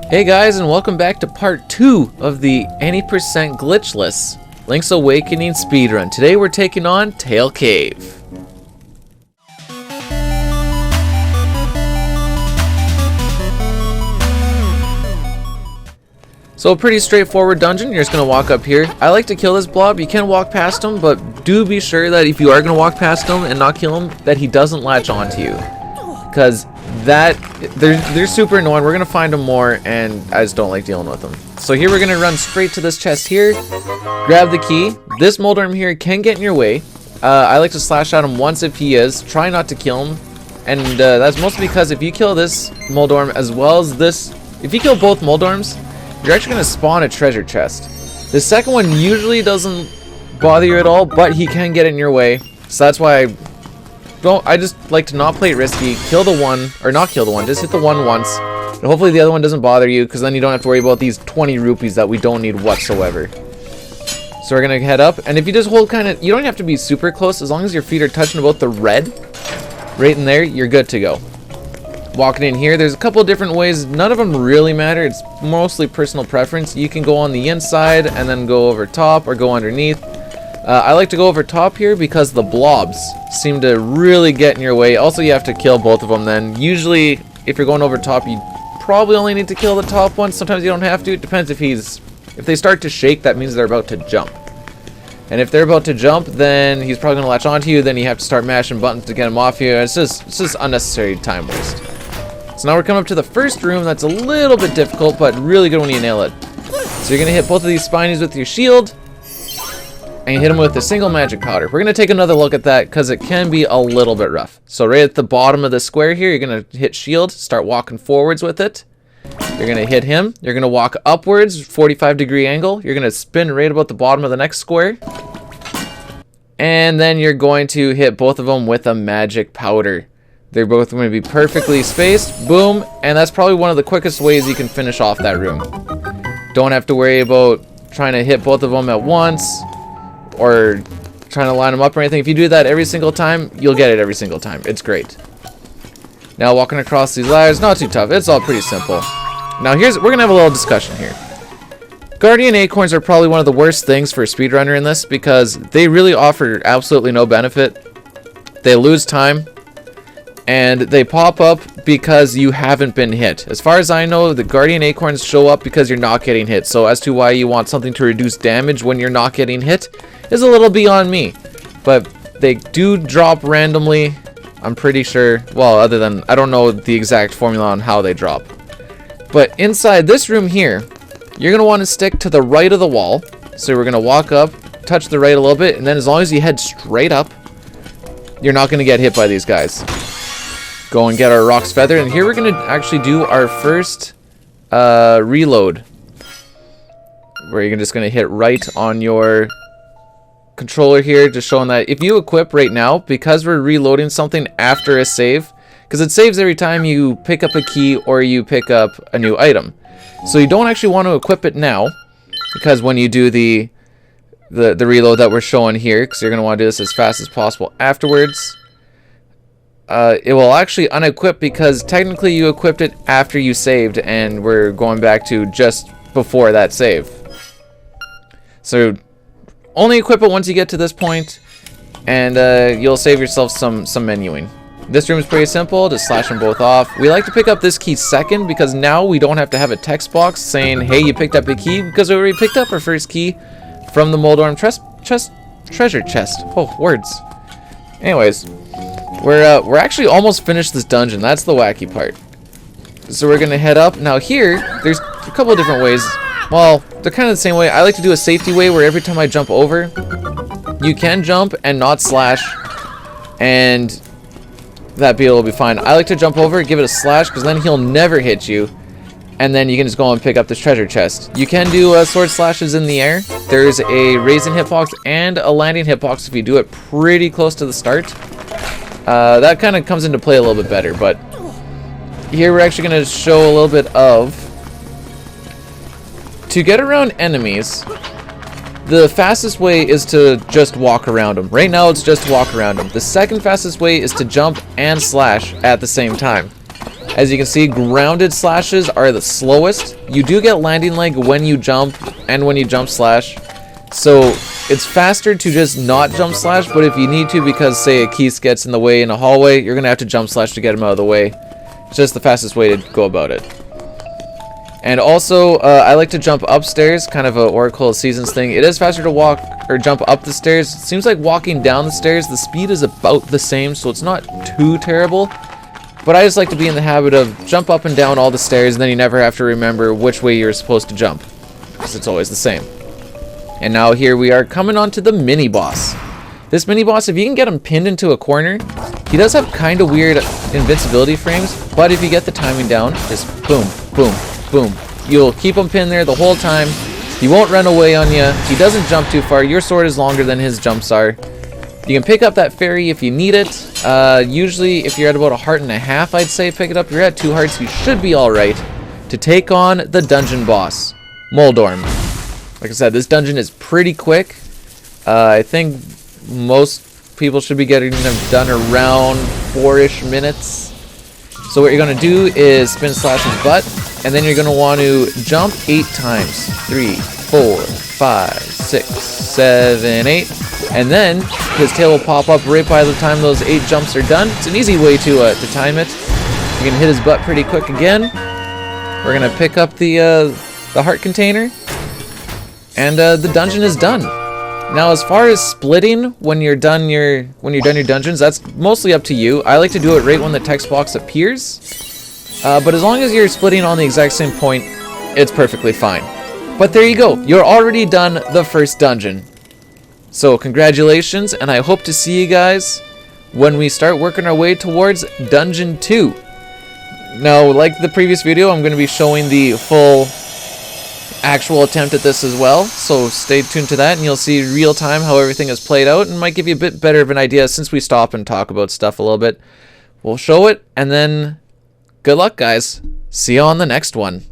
Hey guys, and welcome back to part 2 of the any percent glitchless Link's Awakening speedrun. Today we're taking on Tail Cave. So a pretty straightforward dungeon. You're just going to walk up here. I like to kill this blob. You can walk past him, but do be sure that if you are going to walk past him and not kill him, that he doesn't latch onto you. Because they're super annoying. We're going to find them more, and I just don't like dealing with them. So here we're going to run straight to this chest here. Grab the key. This Moldorm here can get in your way. I like to slash at him once if he is. Try not to kill him. And that's mostly because if you kill this Moldorm as well as this... If you kill both Moldorms, you're actually going to spawn a treasure chest. The second one usually doesn't bother you at all, but he can get in your way. So that's why I just like to not play it risky. Kill the one, or not kill the one, just hit the one once. And hopefully the other one doesn't bother you, because then you don't have to worry about these 20 rupees that we don't need whatsoever. So we're going to head up, and if you just hold kind of, you don't have to be super close, as long as your feet are touching about the red, right in there, you're good to go. Walking in here, there's a couple of different ways. None of them really matter. It's mostly personal preference. You can go on the inside and then go over top or go underneath. I like to go over top here because the blobs seem to really get in your way. Also, you have to kill both of them then. Usually, if you're going over top, you probably only need to kill the top one. Sometimes you don't have to. It depends if they start to shake, that means they're about to jump. And if they're about to jump, then he's probably going to latch onto you. Then you have to start mashing buttons to get him off you. It's just unnecessary time waste. So now we're coming up to the first room. That's a little bit difficult, but really good when you nail it. So you're going to hit both of these spinies with your shield, and you hit them with a single magic powder. We're going to take another look at that because it can be a little bit rough. So right at the bottom of the square here, you're going to hit shield, start walking forwards with it. You're going to hit him. You're going to walk upwards, 45-degree angle. You're going to spin right about the bottom of the next square. And then you're going to hit both of them with a magic powder. They're both going to be perfectly spaced. Boom. And that's probably one of the quickest ways you can finish off that room. Don't have to worry about trying to hit both of them at once or trying to line them up or anything. If you do that every single time, you'll get it every single time. It's great. Now walking across these ladders, not too tough. It's all pretty simple. Now we're going to have a little discussion here. Guardian acorns are probably one of the worst things for a speedrunner in this because they really offer absolutely no benefit. They lose time. And they pop up because you haven't been hit. As far as I know, the Guardian Acorns show up because you're not getting hit. So as to why you want something to reduce damage when you're not getting hit is a little beyond me. But they do drop randomly, I'm pretty sure. Well, other than, I don't know the exact formula on how they drop. But inside this room here, you're going to want to stick to the right of the wall. So we're going to walk up, touch the right a little bit, and then as long as you head straight up, you're not going to get hit by these guys. Go and get our Rock's Feather, and here we're going to actually do our first reload, where you're just going to hit right on your controller here, just showing that if you equip right now, because we're reloading something after a save, because it saves every time you pick up a key or you pick up a new item. So you don't actually want to equip it now, because when you do the reload that we're showing here, because you're going to want to do this as fast as possible afterwards, it will actually unequip because technically you equipped it after you saved, and we're going back to just before that save. So only equip it once you get to this point, and you'll save yourself some menuing. This room is pretty simple. Just slash them both off. We like to pick up this key second because now we don't have to have a text box saying, hey, you picked up a key, because we already picked up our first key from the Moldorm treasure chest. Oh, words. Anyways, we're actually almost finished this dungeon. That's the wacky part. So we're gonna head up. Now here, there's a couple of different ways. Well, they're kind of the same way. I like to do a safety way where every time I jump over, you can jump and not slash, and that will be fine. I like to jump over, give it a slash, because then he'll never hit you, and then you can just go and pick up this treasure chest. You can do sword slashes in the air. There's a raising hitbox and a landing hitbox if you do it pretty close to the start. That kind of comes into play a little bit better, but here we're actually going to show a little bit of, to get around enemies, the fastest way is to just walk around them. Right now it's just walk around them. The second fastest way is to jump and slash at the same time. As you can see, grounded slashes are the slowest. You do get landing leg when you jump and when you jump slash. So it's faster to just not jump slash, but if you need to because, say, a Keith gets in the way in a hallway, you're going to have to jump slash to get him out of the way. It's just the fastest way to go about it. And also, I like to jump upstairs, kind of a Oracle of Seasons thing. It is faster to walk or jump up the stairs. It seems like walking down the stairs, the speed is about the same, so it's not too terrible. But I just like to be in the habit of jump up and down all the stairs, and then you never have to remember which way you're supposed to jump, because it's always the same. And now here we are coming on to the mini-boss. This mini-boss, if you can get him pinned into a corner, he does have kind of weird invincibility frames, but if you get the timing down, just boom, boom, boom. You'll keep him pinned there the whole time. He won't run away on you. He doesn't jump too far. Your sword is longer than his jumps are. You can pick up that fairy if you need it. Usually, if you're at about 1.5 hearts, I'd say pick it up. You're at 2 hearts, you should be alright to take on the dungeon boss, Moldorm. Like I said, this dungeon is pretty quick. I think most people should be getting them done around 4-ish minutes. So what you're going to do is spin Slash's butt, and then you're going to want to jump 8 times. 3, 4, 5, 6, 7, 8. And then his tail will pop up right by the time those 8 jumps are done. It's an easy way to time it. You can hit his butt pretty quick again. We're going to pick up the heart container. And the dungeon is done. Now, as far as splitting when you're done your dungeons, that's mostly up to you. I like to do it right when the text box appears. But as long as you're splitting on the exact same point, it's perfectly fine. But there you go. You're already done the first dungeon. So congratulations, and I hope to see you guys when we start working our way towards Dungeon 2. Now, like the previous video, I'm going to be showing the full actual attempt at this as well, so stay tuned to that and you'll see real time how everything is played out, and might give you a bit better of an idea since we stop and talk about stuff a little bit. We'll show it, and then good luck, guys. See you on the next one.